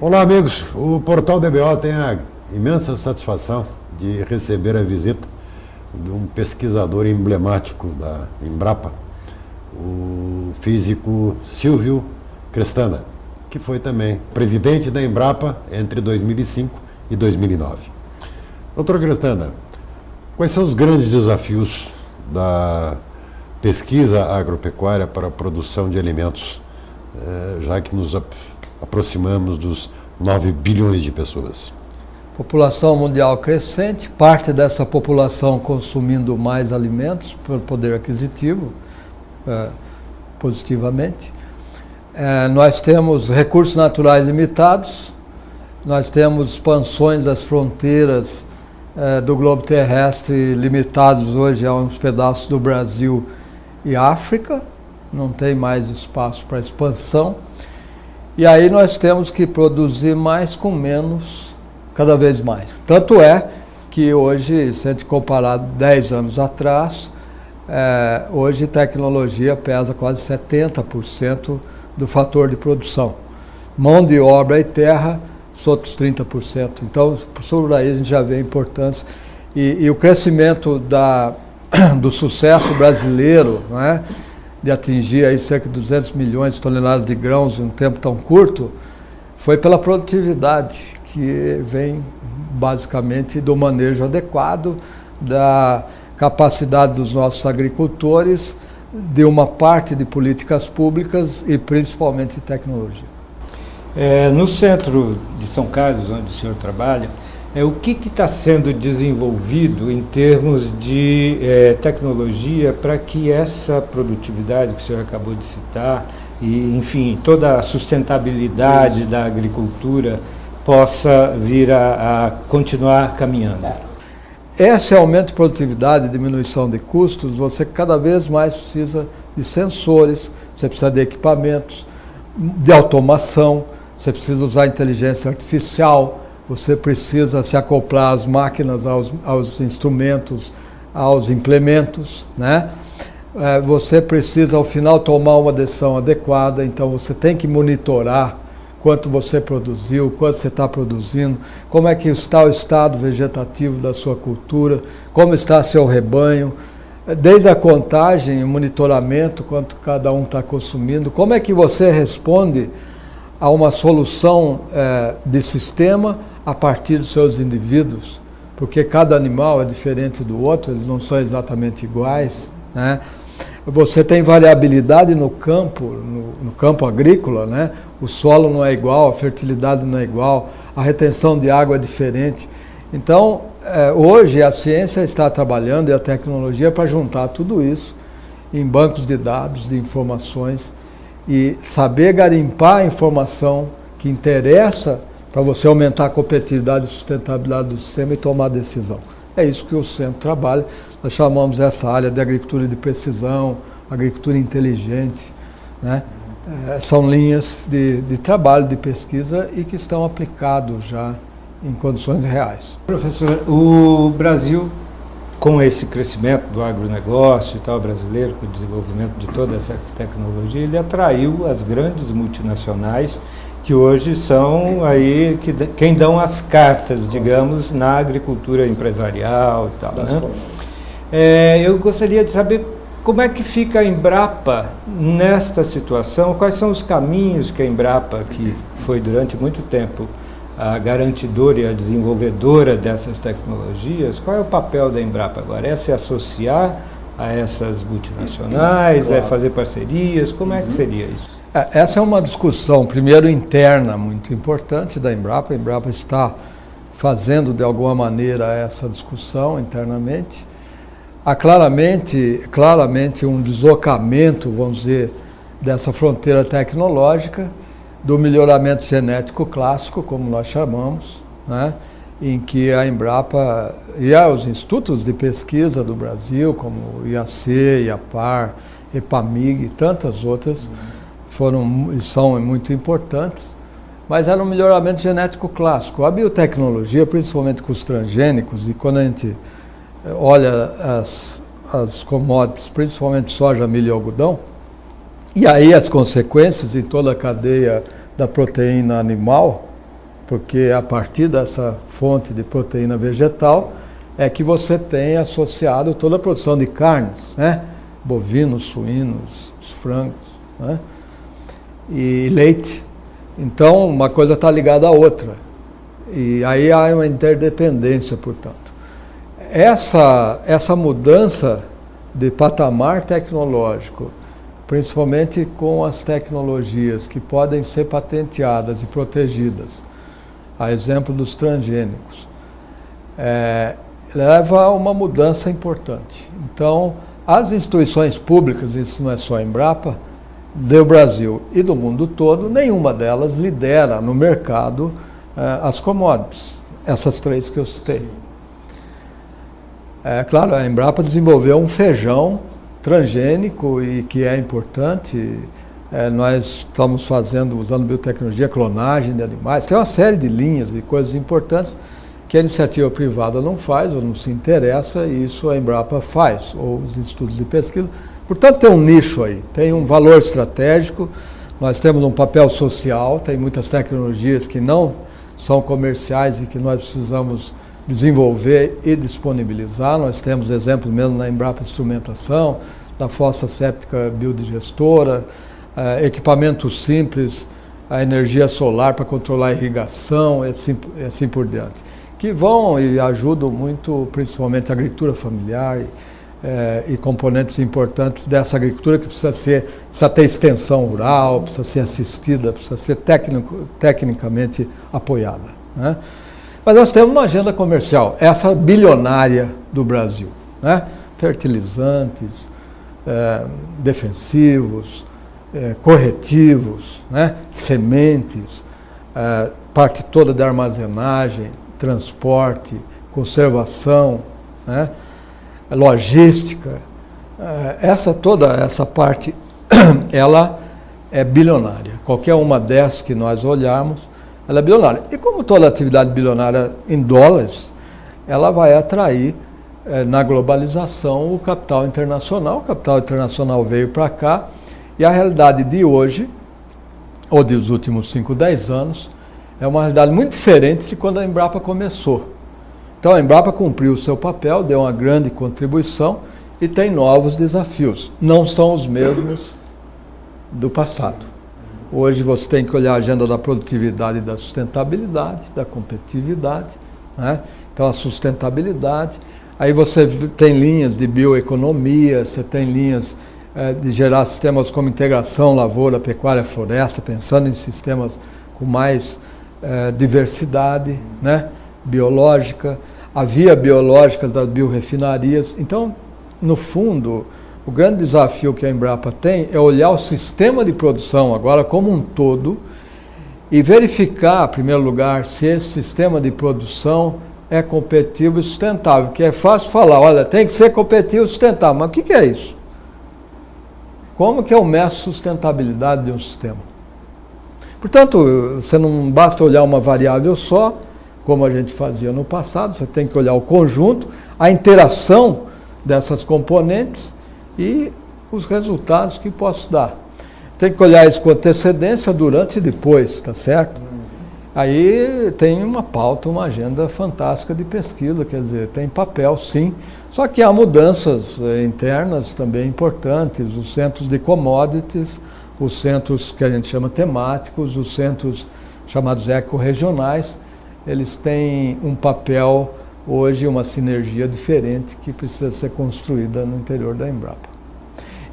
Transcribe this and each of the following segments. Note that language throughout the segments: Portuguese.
Olá, amigos. O Portal DBO tem a imensa satisfação de receber a visita de um pesquisador emblemático da Embrapa, o físico Silvio Crestana, que foi também presidente da Embrapa entre 2005 e 2009. Doutor Crestana, quais são os grandes desafios da pesquisa agropecuária para a produção de alimentos, já que nos aproximamos dos 9 bilhões de pessoas? População mundial crescente, parte dessa população consumindo mais alimentos pelo poder aquisitivo, positivamente. Nós temos recursos naturais limitados, nós temos expansões das fronteiras do globo terrestre limitados hoje a uns pedaços do Brasil e África, não tem mais espaço para expansão. E aí nós temos que produzir mais com menos, cada vez mais. Tanto é que hoje, se a gente comparar 10 anos atrás, hoje tecnologia pesa quase 70% do fator de produção. Mão de obra e terra, os outros 30%. Então, por aí a gente já vê a importância. E o crescimento do sucesso brasileiro, não é? De atingir aí cerca de 200 milhões de toneladas de grãos em um tempo tão curto, foi pela produtividade, que vem basicamente do manejo adequado, da capacidade dos nossos agricultores, de uma parte de políticas públicas e principalmente de tecnologia. No centro de São Carlos, onde o senhor trabalha, o que está sendo desenvolvido em termos de tecnologia para que essa produtividade que o senhor acabou de citar e, enfim, toda a sustentabilidade da agricultura possa vir a continuar caminhando? Esse aumento de produtividade e diminuição de custos, você cada vez mais precisa de sensores, você precisa de equipamentos, de automação, você precisa usar inteligência artificial, você precisa se acoplar às máquinas, aos instrumentos, aos implementos, né? Você precisa, ao final, tomar uma decisão adequada, então você tem que monitorar quanto você produziu, quanto você está produzindo, como é que está o estado vegetativo da sua cultura, como está seu rebanho, desde a contagem, o monitoramento, quanto cada um está consumindo, como é que você responde a uma solução de sistema a partir dos seus indivíduos, porque cada animal é diferente do outro, eles não são exatamente iguais, né? Você tem variabilidade no campo agrícola, né? O solo não é igual, a fertilidade não é igual, a retenção de água é diferente. Então, hoje a ciência está trabalhando e a tecnologia para juntar tudo isso em bancos de dados, de informações, e saber garimpar a informação que interessa para você aumentar a competitividade e sustentabilidade do sistema e tomar decisão. É isso que o centro trabalha. Nós chamamos essa área de agricultura de precisão, agricultura inteligente, né? São linhas de trabalho, de pesquisa e que estão aplicados já em condições reais. Professor, o Brasil, com esse crescimento do agronegócio e tal brasileiro, com o desenvolvimento de toda essa tecnologia, ele atraiu as grandes multinacionais que hoje são aí quem dão as cartas, digamos, na agricultura empresarial e tal, né? Eu gostaria de saber como é que fica a Embrapa nesta situação, quais são os caminhos que a Embrapa, que foi durante muito tempo a garantidora e a desenvolvedora dessas tecnologias, qual é o papel da Embrapa agora? É se associar a essas multinacionais, é fazer parcerias, como é que seria isso? Essa é uma discussão, primeiro, interna, muito importante da Embrapa. A Embrapa está fazendo, de alguma maneira, essa discussão internamente. Há claramente um deslocamento, vamos dizer, dessa fronteira tecnológica, do melhoramento genético clássico, como nós chamamos, né? Em que a Embrapa e os institutos de pesquisa do Brasil, como o IAC, IAPAR, EPAMIG e tantas outras, são muito importantes, mas era um melhoramento genético clássico. A biotecnologia, principalmente com os transgênicos, e quando a gente olha as commodities, principalmente soja, milho e algodão, e aí as consequências em toda a cadeia da proteína animal, porque a partir dessa fonte de proteína vegetal é que você tem associado toda a produção de carnes, né? Bovinos, suínos, os frangos, né? E leite. Então, uma coisa está ligada à outra. E aí há uma interdependência, portanto. Essa mudança de patamar tecnológico, principalmente com as tecnologias que podem ser patenteadas e protegidas, a exemplo dos transgênicos, leva a uma mudança importante. Então, as instituições públicas, isso não é só a Embrapa, do Brasil e do mundo todo, nenhuma delas lidera no mercado as commodities, essas três que eu citei. Claro, a Embrapa desenvolveu um feijão transgênico e que é importante. Nós estamos usando biotecnologia, clonagem de animais, tem uma série de linhas e coisas importantes que a iniciativa privada não faz ou não se interessa, e isso a Embrapa faz, ou os institutos de pesquisa. Portanto, tem um nicho aí, tem um valor estratégico, nós temos um papel social, tem muitas tecnologias que não são comerciais e que nós precisamos desenvolver e disponibilizar. Nós temos exemplos mesmo na Embrapa Instrumentação, da fossa séptica biodigestora, equipamentos simples, a energia solar para controlar a irrigação, e assim por diante, que vão e ajudam muito, principalmente a agricultura familiar e componentes importantes dessa agricultura que precisa ter extensão rural, precisa ser assistida, precisa ser tecnicamente apoiada, né? Mas nós temos uma agenda comercial, essa bilionária do Brasil, né? Fertilizantes, defensivos, corretivos, né? Sementes, parte toda da armazenagem, transporte, conservação, né? Logística, toda essa parte, ela é bilionária. Qualquer uma dessas que nós olharmos, ela é bilionária. E como toda atividade bilionária em dólares, ela vai atrair na globalização o capital internacional. O capital internacional veio para cá e a realidade de hoje, ou dos últimos 5, 10 anos, é uma realidade muito diferente de quando a Embrapa começou. Então a Embrapa cumpriu o seu papel, deu uma grande contribuição e tem novos desafios. Não são os mesmos do passado. Hoje você tem que olhar a agenda da produtividade e da sustentabilidade, da competitividade, né? Então a sustentabilidade, aí você tem linhas de bioeconomia, você tem linhas de gerar sistemas como integração, lavoura, pecuária, floresta, pensando em sistemas com mais diversidade, né? Biológica, a via biológica das biorrefinarias. Então, no fundo, o grande desafio que a Embrapa tem é olhar o sistema de produção agora como um todo e verificar, em primeiro lugar, se esse sistema de produção é competitivo e sustentável, que é fácil falar, olha, tem que ser competitivo e sustentável, mas o que é isso? Como que eu meço sustentabilidade de um sistema? Portanto, você não basta olhar uma variável só, como a gente fazia no passado, você tem que olhar o conjunto, a interação dessas componentes e os resultados que posso dar. Tem que olhar isso com antecedência, durante e depois, tá certo? Aí tem uma pauta, uma agenda fantástica de pesquisa, quer dizer, tem papel sim, só que há mudanças internas também importantes, os centros de commodities, os centros que a gente chama temáticos, os centros chamados ecorregionais, eles têm um papel hoje, uma sinergia diferente que precisa ser construída no interior da Embrapa.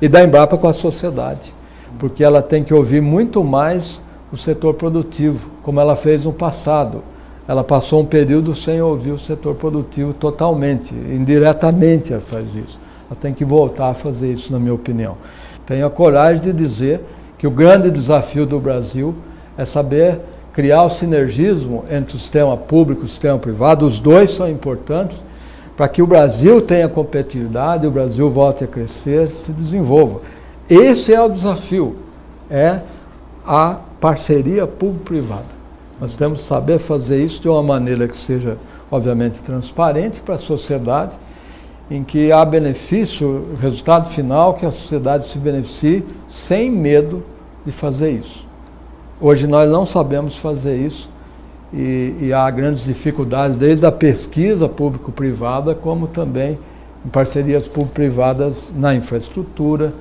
E da Embrapa com a sociedade, porque ela tem que ouvir muito mais o setor produtivo, como ela fez no passado. Ela passou um período sem ouvir o setor produtivo totalmente, indiretamente ela faz isso. Ela tem que voltar a fazer isso, na minha opinião. Tenho a coragem de dizer que o grande desafio do Brasil é saber criar o sinergismo entre o sistema público e o sistema privado. Os dois são importantes para que o Brasil tenha competitividade, o Brasil volte a crescer, se desenvolva. Esse é o desafio, é a parceria público-privada. Nós temos que saber fazer isso de uma maneira que seja, obviamente, transparente para a sociedade, em que há benefício, o resultado final, que a sociedade se beneficie sem medo de fazer isso. Hoje nós não sabemos fazer isso e há grandes dificuldades, desde a pesquisa público-privada, como também em parcerias público-privadas na infraestrutura.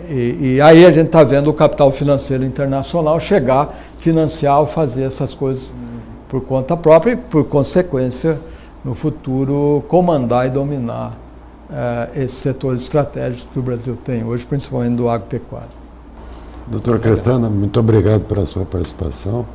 E aí a gente está vendo o capital financeiro internacional chegar, financiar ou fazer essas coisas por conta própria e, por consequência, no futuro, comandar e dominar esses setores estratégicos que o Brasil tem hoje, principalmente do agropecuário. Doutor Crestana, muito obrigado pela sua participação.